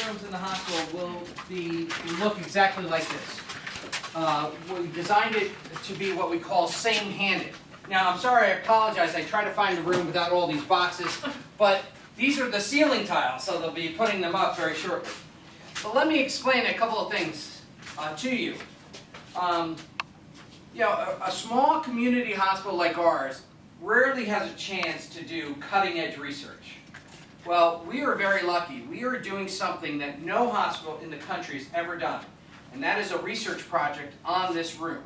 rooms in the hospital will look exactly like this. We designed it to be what we call same-handed. Now, I'm sorry, I apologize, I tried to find a room without all these boxes, but these are the ceiling tiles, so they'll be putting them up very shortly. But let me explain a couple of things to you. A small community hospital like ours rarely has a chance to do cutting-edge research. Well, we are very lucky. We are doing something that no hospital in the country has ever done, and that is a research project on this room.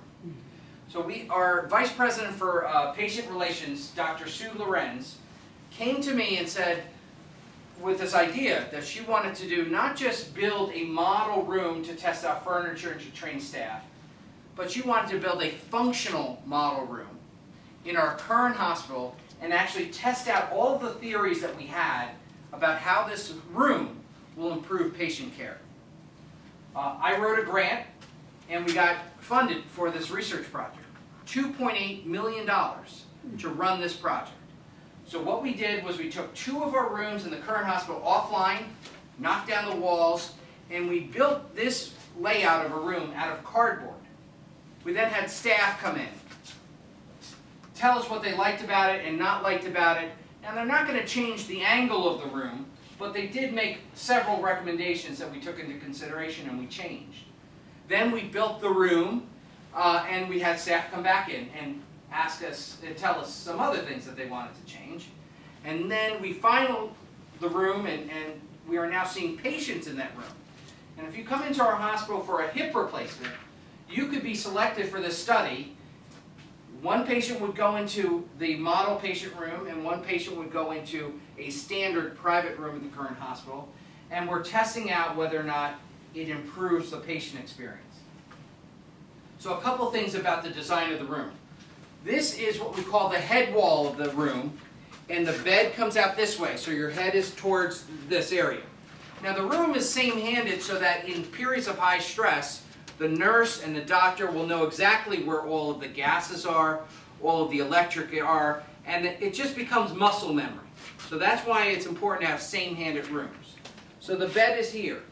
So our Vice President for Patient Relations, Dr. Sue Lorenz, came to me and said, with this idea that she wanted to do not just build a model room to test out furniture and to train staff, but she wanted to build a functional model room in our current hospital and actually test out all of the theories that we had about how this room will improve patient care. I wrote a grant and we got funded for this research project. $2.8 million to run this project. So what we did was we took 2 of our rooms in the current hospital offline, knocked down the walls, and we built this layout of a room out of cardboard. We then had staff come in, tell us what they liked about it and not liked about it. Now they're not going to change the angle of the room, but they did make several recommendations that we took into consideration and we changed. Then we built the room and we had staff come back in and ask us, tell us some other things that they wanted to change. And then we finalized the room and we are now seeing patients in that room. And if you come into our hospital for a hip replacement, you could be selected for this study. One patient would go into the model patient room and one patient would go into a standard private room in the current hospital. And we're testing out whether or not it improves the patient experience. So a couple things about the design of the room. This is what we call the head wall of the room, and the bed comes out this way, so your head is towards this area. Now the room is same-handed so that in periods of high stress, the nurse and the doctor will know exactly where all of the gases are, all of the electric are, and it just becomes muscle memory. So that's why it's important to have same-handed rooms. So the bed is here.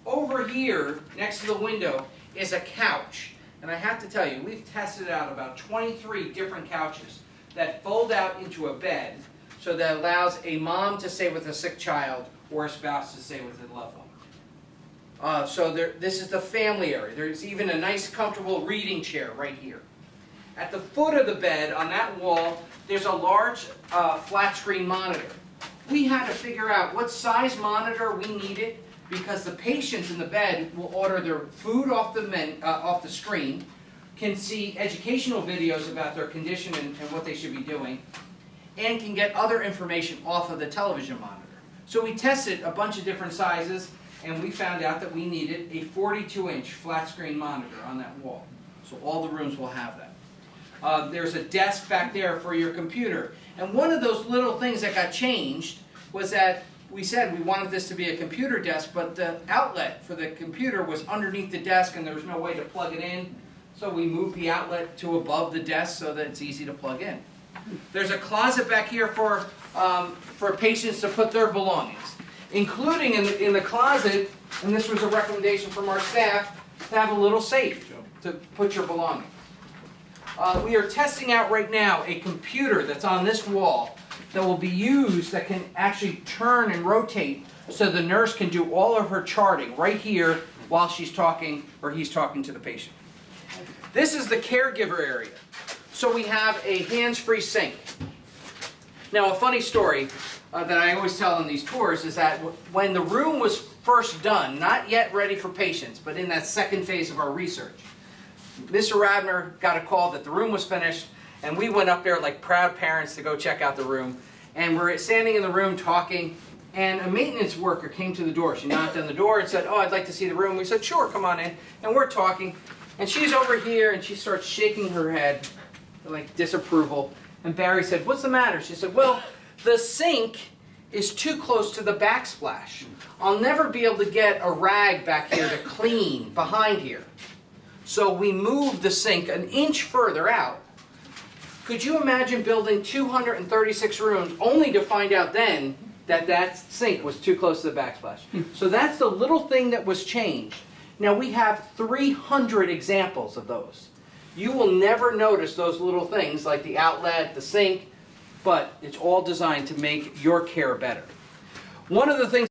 Over here, next to the window, is a couch. And I have to tell you, we've tested out about 23 different couches that fold out into a bed so that allows a mom to stay with a sick child or a spouse to stay with a loved one. This is the family area. There's even a nice comfortable reading chair right here. At the foot of the bed on that wall, there's a large flat screen monitor. We had to figure out what size monitor we needed because the patients in the bed will order their food off the screen, can see educational videos about their condition and what they should be doing, and can get other information off of the television monitor. So we tested a bunch of different sizes, and we found out that we needed a 42-inch flat screen monitor on that wall. So all the rooms will have that. There's a desk back there for your computer. And one of those little things that got changed was that we said we wanted this to be a computer desk, but the outlet for the computer was underneath the desk and there was no way to plug it in. So we moved the outlet to above the desk so that it's easy to plug in. There's a closet back here for patients to put their belongings, including in the closet, and this was a recommendation from our staff, to have a little safe to put your belongings. We are testing out right now a computer that's on this wall that will be used that can actually turn and rotate so the nurse can do all of her charting right here while she's talking or he's talking to the patient. This is the caregiver area. So we have a hands-free sink. Now a funny story that I always tell in these tours is that when the room was first done, not yet ready for patients, but in that second phase of our research, Mr. Radner got a call that the room was finished, and we went up there like proud parents to go check out the room. And we're standing in the room talking, and a maintenance worker came to the door. She knocked on the door and said, "Oh, I'd like to see the room." We said, "Sure, come on in." And we're talking, and she's over here, and she starts shaking her head, like disapproval. And Barry said, "What's the matter?" She said, "Well, the sink is too close to the backsplash. I'll never be able to get a rag back here to clean behind here." So we moved the sink an inch further out. Could you imagine building 236 rooms only to find out then that sink was too close to the backsplash. So that's the little thing that was changed. Now we have 300 examples of those. You will never notice those little things like the outlet, the sink, but it's all designed to make your care better. One of the things